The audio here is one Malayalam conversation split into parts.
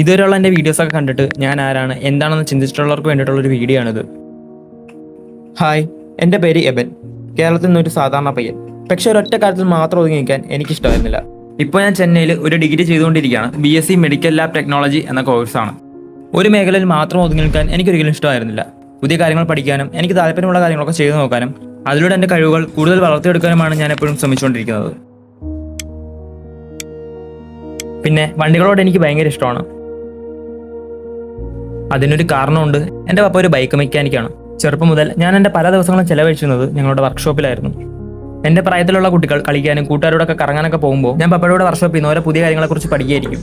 ഇതുവരെയുള്ള എൻ്റെ വീഡിയോസൊക്കെ കണ്ടിട്ട് ഞാൻ ആരാണ് എന്താണെന്ന് ചിന്തിച്ചിട്ടുള്ളവർക്ക് വേണ്ടിയിട്ടുള്ളൊരു വീഡിയോ ആണിത്. ഹായ്, എൻ്റെ പേര് എബൻ. കേരളത്തിൽ നിന്നൊരു സാധാരണ പയ്യൻ. പക്ഷേ ഒരൊറ്റ കാര്യത്തിൽ മാത്രം ഒതുങ്ങി നിൽക്കാൻ എനിക്കിഷ്ടമായിരുന്നില്ല. ഇപ്പോൾ ഞാൻ ചെന്നൈയിൽ ഒരു ഡിഗ്രി ചെയ്തുകൊണ്ടിരിക്കുകയാണ്. BSc മെഡിക്കൽ ലാബ് ടെക്നോളജി എന്ന കോഴ്സാണ്. ഒരു മേഖലയിൽ മാത്രം ഒതുങ്ങി നിൽക്കാൻ എനിക്കൊരിക്കലും ഇഷ്ടമായിരുന്നില്ല. പുതിയ കാര്യങ്ങൾ പഠിക്കാനും എനിക്ക് താല്പര്യമുള്ള കാര്യങ്ങളൊക്കെ ചെയ്തു നോക്കാനും അതിലൂടെ എൻ്റെ കഴിവുകൾ കൂടുതൽ വളർത്തിയെടുക്കാനുമാണ് ഞാൻ എപ്പോഴും ശ്രമിച്ചുകൊണ്ടിരിക്കുന്നത്. പിന്നെ വണ്ടികളോട് എനിക്ക് ഭയങ്കര ഇഷ്ടമാണ്. അതിനൊരു കാരണമുണ്ട്. എൻ്റെ പപ്പ ഒരു ബൈക്ക് മെക്കാനിക്കാണ്. ചെറുപ്പം മുതൽ ഞാൻ എൻ്റെ പല ദിവസങ്ങളും ചെലവഴിച്ചിരുന്നത് ഞങ്ങളുടെ വർക്ക്ഷോപ്പിലായിരുന്നു. എൻ്റെ പ്രായത്തിലുള്ള കുട്ടികൾ കളിക്കാനും കൂട്ടുകാരോടൊക്കെ കറങ്ങാനൊക്കെ പോകുമ്പോൾ ഞാൻ പപ്പയുടെ വർക്ക്ഷോപ്പിൽ നിന്ന് ഓരോ പുതിയ കാര്യങ്ങളെക്കുറിച്ച് പഠിക്കുകയായിരിക്കും.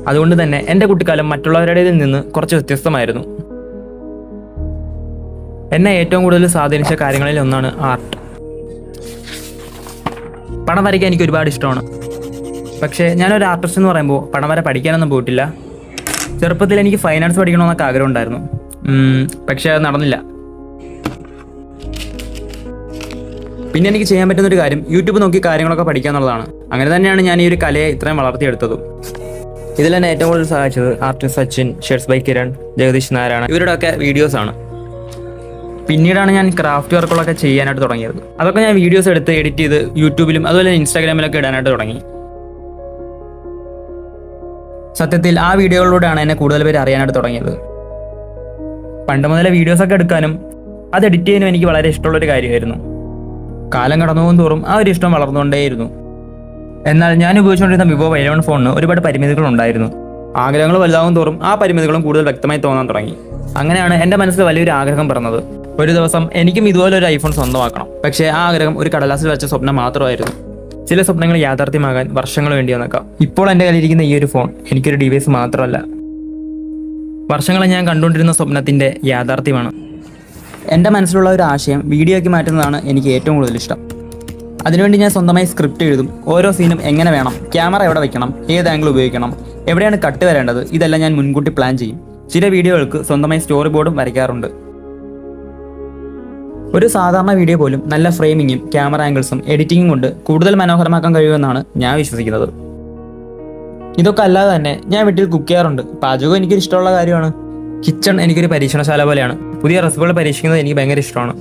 അതുകൊണ്ട് തന്നെ എൻ്റെ കുട്ടിക്കാലം മറ്റുള്ളവരുടേതിൽ നിന്ന് കുറച്ച് വ്യത്യസ്തമായിരുന്നു. എന്നെ ഏറ്റവും കൂടുതൽ സ്വാധീനിച്ച കാര്യങ്ങളിൽ ഒന്നാണ് ആർട്ട്. പടം വരയ്ക്കാൻ എനിക്ക് ഒരുപാട് ഇഷ്ടമാണ്. പക്ഷേ ഞാനൊരു ആർട്ടിസ്റ്റ് എന്ന് പറയുമ്പോൾ പടം വര പഠിക്കാനൊന്നും പോയിട്ടില്ല. ചെറുപ്പത്തിൽ എനിക്ക് ഫൈൻ ആർട്സ് പഠിക്കണമെന്നൊക്കെ ആഗ്രഹം ഉണ്ടായിരുന്നു. പക്ഷേ അത് നടന്നില്ല. പിന്നെ എനിക്ക് ചെയ്യാൻ പറ്റുന്നൊരു കാര്യം യൂട്യൂബ് നോക്കി കാര്യങ്ങളൊക്കെ പഠിക്കുക എന്നുള്ളതാണ്. അങ്ങനെ തന്നെയാണ് ഞാൻ ഈ ഒരു കലയെ ഇത്രയും വളർത്തിയെടുത്തതും. ഇതിൽ എന്നെ ഏറ്റവും കൂടുതൽ സഹായിച്ചത് ആർട്ടിസ്റ്റ് സച്ചിൻ, ഷെർട്സ് ബൈ കിരൺ, ജഗദീഷ് നാരായണ ഇവരുടെയൊക്കെ വീഡിയോസാണ്. പിന്നീടാണ് ഞാൻ ക്രാഫ്റ്റ് വർക്കുകളൊക്കെ ചെയ്യാനായിട്ട് തുടങ്ങിയത്. അതൊക്കെ ഞാൻ വീഡിയോസ് എടുത്ത് എഡിറ്റ് ചെയ്ത് യൂട്യൂബിലും അതുപോലെ ഇൻസ്റ്റാഗ്രാമിലൊക്കെ ഇടാനായിട്ട് തുടങ്ങി. സത്യത്തിൽ ആ വീഡിയോകളിലൂടെയാണ് എന്നെ കൂടുതൽ പേര് അറിയാനായിട്ട് തുടങ്ങിയത്. പണ്ട് മുതലേ വീഡിയോസൊക്കെ എടുക്കാനും അത് എഡിറ്റ് ചെയ്യാനും എനിക്ക് വളരെ ഇഷ്ടമുള്ളൊരു കാര്യമായിരുന്നു. കാലം കടന്നു പോകും തോറും ആ ഒരു ഇഷ്ടം വളർന്നുകൊണ്ടേയിരുന്നു. എന്നാൽ ഞാൻ ഉപയോഗിച്ചുകൊണ്ടിരുന്ന വിവോ Y11 ഫോണിന് ഒരുപാട് പരിമിതികളുണ്ടായിരുന്നു. ആഗ്രഹങ്ങൾ വലുതാകും തോറും ആ പരിമിതികളും കൂടുതൽ വ്യക്തമായി തോന്നാൻ തുടങ്ങി. അങ്ങനെയാണ് എൻ്റെ മനസ്സിൽ വലിയൊരു ആഗ്രഹം പറഞ്ഞത്. ഒരു ദിവസം എനിക്കും ഇതുപോലെ ഒരു ഐഫോൺ സ്വന്തമാക്കണം. പക്ഷേ ആ ആഗ്രഹം ഒരു കടലാസിൽ വെച്ച സ്വപ്നം മാത്രമായിരുന്നു. ചില സ്വപ്നങ്ങൾ യാഥാർത്ഥ്യമാകാൻ വർഷങ്ങൾ വേണ്ടി വന്നേക്കാം. ഇപ്പോൾ എൻ്റെ കയ്യിലിരിക്കുന്ന ഈ ഒരു ഫോൺ എനിക്കൊരു ഡിവൈസ് മാത്രമല്ല, വർഷങ്ങളെ ഞാൻ കണ്ടുകൊണ്ടിരുന്ന സ്വപ്നത്തിൻ്റെ യാഥാർത്ഥ്യമാണ്. എൻ്റെ മനസ്സിലുള്ള ഒരു ആശയം വീഡിയോ ആക്കി മാറ്റുന്നതാണ് എനിക്ക് ഏറ്റവും കൂടുതൽ ഇഷ്ടം. അതിനുവേണ്ടി ഞാൻ സ്വന്തമായി സ്ക്രിപ്റ്റ് എഴുതും. ഓരോ സീനും എങ്ങനെ വേണം, ക്യാമറ എവിടെ വെക്കണം, ഏത് ആംഗിൾ ഉപയോഗിക്കണം, എവിടെയാണ് കട്ട് വരേണ്ടത്, ഇതെല്ലാം ഞാൻ മുൻകൂട്ടി പ്ലാൻ ചെയ്യും. ചില വീഡിയോകൾക്ക് സ്വന്തമായി സ്റ്റോറി ബോർഡും വരയ്ക്കാറുണ്ട്. ഒരു സാധാരണ വീഡിയോ പോലും നല്ല ഫ്രെയിമിങ്ങും ക്യാമറ ആംഗിൾസും എഡിറ്റിങ്ങും കൊണ്ട് കൂടുതൽ മനോഹരമാക്കാൻ കഴിയുമെന്നാണ് ഞാൻ വിശ്വസിക്കുന്നത്. ഇതൊക്കെ അല്ലാതെ തന്നെ ഞാൻ വീട്ടിൽ കുക്ക് ചെയ്യാറുണ്ട്. പാചകം എനിക്കൊരു ഇഷ്ടമുള്ള കാര്യമാണ്. കിച്ചൺ എനിക്കൊരു പരീക്ഷണശാല പോലെയാണ്. പുതിയ റെസിപ്പികൾ പരീക്ഷിക്കുന്നത് എനിക്ക് ഭയങ്കര ഇഷ്ടമാണ്.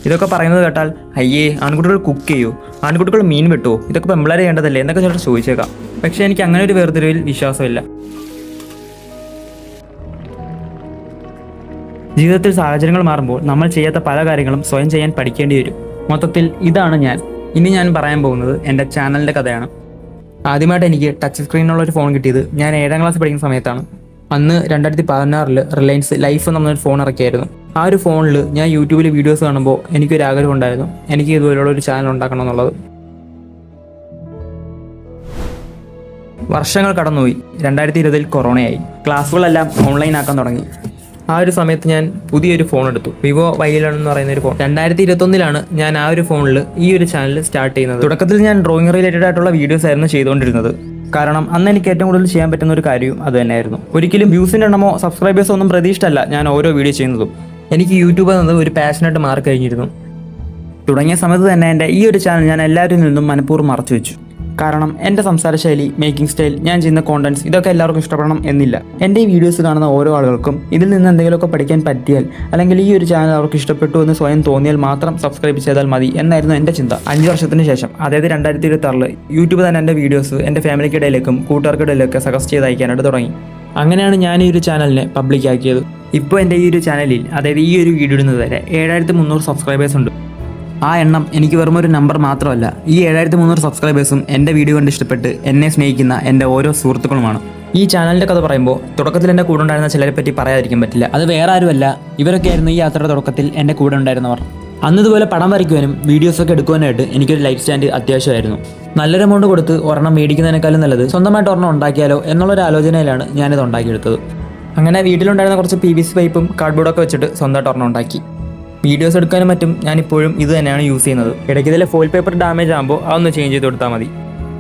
ഇതൊക്കെ പറയുന്നത് കേട്ടാൽ അയ്യേ ആൺകുട്ടികൾ കുക്ക് ചെയ്യൂ, ആൺകുട്ടികൾ മീൻ വെട്ടുമോ, ഇതൊക്കെ പെമ്പിളേരെ ചെയ്യേണ്ടതല്ലേ എന്നൊക്കെ ചിലർ ചോദിച്ചേക്കാം. പക്ഷേ എനിക്ക് അങ്ങനെ ഒരു വേർതിരിവിൽ വിശ്വാസമില്ല. ജീവിതത്തിൽ സാഹചര്യങ്ങൾ മാറുമ്പോൾ നമ്മൾ ചെയ്യാത്ത പല കാര്യങ്ങളും സ്വയം ചെയ്യാൻ പഠിക്കേണ്ടി വരും. മൊത്തത്തിൽ ഇതാണ് ഞാൻ. ഇനി ഞാൻ പറയാൻ പോകുന്നത് എൻ്റെ ചാനലിൻ്റെ കഥയാണ്. ആദ്യമായിട്ട് എനിക്ക് ടച്ച് സ്ക്രീനുള്ള ഒരു ഫോൺ കിട്ടിയത് ഞാൻ 7ാം ക്ലാസ് പഠിക്കുന്ന സമയത്താണ്. അന്ന് 2016 റിലയൻസ് ലൈഫ് എന്നൊരു ഫോൺ ഇറക്കിയായിരുന്നു. ആ ഒരു ഫോണിൽ ഞാൻ യൂട്യൂബിൽ വീഡിയോസ് കാണുമ്പോൾ എനിക്കൊരു ആഗ്രഹം ഉണ്ടായിരുന്നു, എനിക്ക് ഇതുപോലുള്ള ഒരു ചാനൽ ഉണ്ടാക്കണം എന്നുള്ളത്. വർഷങ്ങൾ കടന്നുപോയി. 2020 കൊറോണയായി. ക്ലാസ്സുകളെല്ലാം ഓൺലൈൻ ആക്കാൻ തുടങ്ങി. ആ ഒരു സമയത്ത് ഞാൻ പുതിയൊരു ഫോൺ എടുത്തു. വിവോ Y11 എന്ന് പറയുന്ന ഒരു ഫോൺ. 2021 ഞാൻ ആ ഒരു ഫോണിൽ ഈ ഒരു ചാനൽ സ്റ്റാർട്ട് ചെയ്യുന്നത്. തുടക്കത്തിൽ ഞാൻ ഡ്രോയിങ് റിലേറ്റഡ് ആയിട്ടുള്ള വീഡിയോസ് ആയിരുന്നു ചെയ്തുകൊണ്ടിരുന്നത്. കാരണം അന്ന് എനിക്ക് ഏറ്റവും കൂടുതൽ ചെയ്യാൻ പറ്റുന്ന ഒരു കാര്യവും അത് തന്നെയായിരുന്നു. ഒരിക്കലും വ്യൂസിൻ്റെ എണ്ണമോ സബ്സ്ക്രൈബേഴ്സോ ഒന്നും പ്രതീക്ഷിച്ചല്ല ഞാൻ ഓരോ വീഡിയോ ചെയ്യുന്നതും. എനിക്ക് യൂട്യൂബ് എന്നത് ഒരു പാഷനായിട്ട് മാറി കഴിഞ്ഞിരുന്നു. തുടങ്ങിയ സമയത്ത് തന്നെ എൻ്റെ ഈ ഒരു ചാനൽ ഞാൻ എല്ലാവരിൽ നിന്നും മനഃപൂർവ്വം മറച്ചു വെച്ചു. കാരണം എൻ്റെ സംസാര ശൈലി, മേക്കിംഗ് സ്റ്റൈൽ, ഞാൻ ചെയ്യുന്ന കോണ്ടന്റ്സ് ഇതൊക്കെ എല്ലാവർക്കും ഇഷ്ടപ്പെടണം എന്നില്ല. എൻ്റെ ഈ വീഡിയോസ് കാണുന്ന ഓരോ ആളുകൾക്കും ഇതിൽ നിന്ന് എന്തെങ്കിലുമൊക്കെ പഠിക്കാൻ പറ്റിയാൽ, അല്ലെങ്കിൽ ഈ ഒരു ചാനൽ അവർക്ക് ഇഷ്ടപ്പെട്ടു എന്ന് സ്വയം തോന്നിയാൽ മാത്രം സബ്സ്ക്രൈബ് ചെയ്താൽ മതി എന്നായിരുന്നു എൻ്റെ ചിന്ത. 5 വർഷത്തിന് ശേഷം, അതായത് 2026 യൂട്യൂബ് തന്നെ എൻ്റെ വീഡിയോസ് എൻ്റെ ഫാമിലിക്കിടയിലേക്കും കൂട്ടുകാർക്കിടയിലൊക്കെ സജസ്റ്റ് ചെയ്ത് അയക്കാനായിട്ട് തുടങ്ങി. അങ്ങനെയാണ് ഞാൻ ഈ ഒരു ചാനലിനെ പബ്ലിക് ആക്കിയത്. ഇപ്പോൾ എൻ്റെ ഈ ഒരു ചാനലിൽ, അതായത് ഈ ഒരു വീഡിയോ ഇടുന്നത് വരെ 7300 സബ്സ്ക്രൈബേഴ്സ് ഉണ്ട്. ആ എണ്ണം എനിക്ക് വെറും ഒരു നമ്പർ മാത്രമല്ല. ഈ 7300 സബ്സ്ക്രൈബേഴ്സും എൻ്റെ വീഡിയോ കണ്ട് ഇഷ്ടപ്പെട്ട് എന്നെ സ്നേഹിക്കുന്ന എൻ്റെ ഓരോ സുഹൃത്തുക്കളുമാണ്. ഈ ചാനലിൻ്റെ കഥ പറയുമ്പോൾ തുടക്കത്തിൽ എൻ്റെ കൂടെ ഉണ്ടായിരുന്ന ചിലരെ പറ്റി പറയാതിരിക്കാൻ പറ്റില്ല. അത് വേറെ ആരുമല്ല, ഇവരൊക്കെയായിരുന്നു ഈ യാത്രയുടെ തുടക്കത്തിൽ എൻ്റെ കൂടെ ഉണ്ടായിരുന്നവർ. അന്ന് ഇതുപോലെ പടം വരയ്ക്കുവാനും വീഡിയോസൊക്കെ എടുക്കുവാനായിട്ട് എനിക്കൊരു ലൈറ്റ് സ്റ്റാൻഡ് അത്യാവശ്യമായിരുന്നു. നല്ലൊരു എമൗണ്ട് കൊടുത്ത് ഒരെണ്ണം മേടിക്കുന്നതിനേക്കാളും നല്ലത് സ്വന്തമായിട്ട് ഒരെണ്ണം ഉണ്ടാക്കിയാലോ എന്നുള്ളൊരു ആലോചനയിലാണ് ഞാനിത് ഉണ്ടാക്കിയെടുത്തത്. അങ്ങനെ വീട്ടിലുണ്ടായിരുന്ന കുറച്ച് PVC പൈപ്പും കാർഡ്ബോർഡൊക്കെ വെച്ചിട്ട് സ്വന്തമായിട്ട് ഒരെണ്ണം ഉണ്ടാക്കി. വീഡിയോസ് എടുക്കാനും മറ്റും ഞാനിപ്പോഴും ഇത് തന്നെയാണ് യൂസ് ചെയ്യുന്നത്. ഇടയ്ക്ക് ഇതിലെ ഫോയിൽ പേപ്പർ ഡാമേജ് ആകുമ്പോൾ അതൊന്ന് ചേഞ്ച് ചെയ്ത് കൊടുത്താൽ മതി.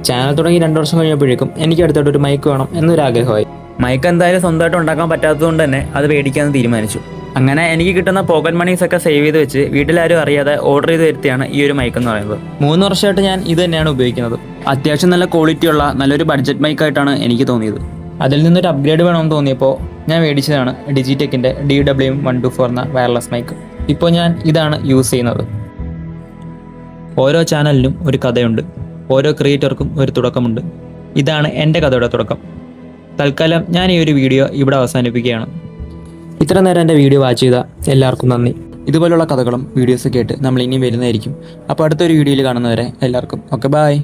ചാനൽ തുടങ്ങി 2 വർഷം കഴിഞ്ഞപ്പോഴേക്കും എനിക്ക് അടുത്തോട്ട് ഒരു മൈക്ക് വേണം എന്നൊരാഗ്രഹമായി. മൈക്ക് എന്തായാലും സ്വന്തമായിട്ട് ഉണ്ടാക്കാൻ പറ്റാത്തതുകൊണ്ട് തന്നെ അത് മേടിക്കാമെന്ന് തീരുമാനിച്ചു. അങ്ങനെ എനിക്ക് കിട്ടുന്ന പോക്കറ്റ് മണീസൊക്കെ സേവ് ചെയ്ത് വെച്ച് വീട്ടിലാരും അറിയാതെ ഓർഡർ ചെയ്ത് വരുത്തിയാണ് ഈ ഒരു മൈക്ക് എന്ന് പറയുന്നത്. 3 വർഷമായിട്ട് ഞാൻ ഇത് തന്നെയാണ് ഉപയോഗിക്കുന്നത്. അത്യാവശ്യം നല്ല ക്വാളിറ്റിയുള്ള നല്ലൊരു ബഡ്ജറ്റ് മൈക്കായിട്ടാണ് എനിക്ക് തോന്നിയത്. അതിൽ നിന്നൊരു അപ്ഗ്രേഡ് വേണമെന്ന് തോന്നിയപ്പോൾ ഞാൻ മേടിച്ചതാണ് ഡിജിടെക്കിൻ്റെ DWM124 എന്ന വയർലെസ് മൈക്ക്. ഇപ്പോൾ ഞാൻ ഇതാണ് യൂസ് ചെയ്യുന്നത്. ഓരോ ചാനലിനും ഒരു കഥയുണ്ട്, ഓരോ ക്രിയേറ്റർക്കും ഒരു തുടക്കമുണ്ട്. ഇതാണ് എൻ്റെ കഥയുടെ തുടക്കം. തൽക്കാലം ഞാൻ ഈ ഒരു വീഡിയോ ഇവിടെ അവസാനിപ്പിക്കുകയാണ്. ഇത്ര നേരം എൻ്റെ വീഡിയോ വാച്ച് ചെയ്ത എല്ലാവർക്കും നന്ദി. ഇതുപോലുള്ള കഥകളും വീഡിയോസ് കേട്ട് നമ്മൾ ഇനിയും വരുന്നതായിരിക്കും. അപ്പോൾ അടുത്തൊരു വീഡിയോയിൽ കാണുന്നവരെ എല്ലാവർക്കും ഓക്കെ, ബൈ.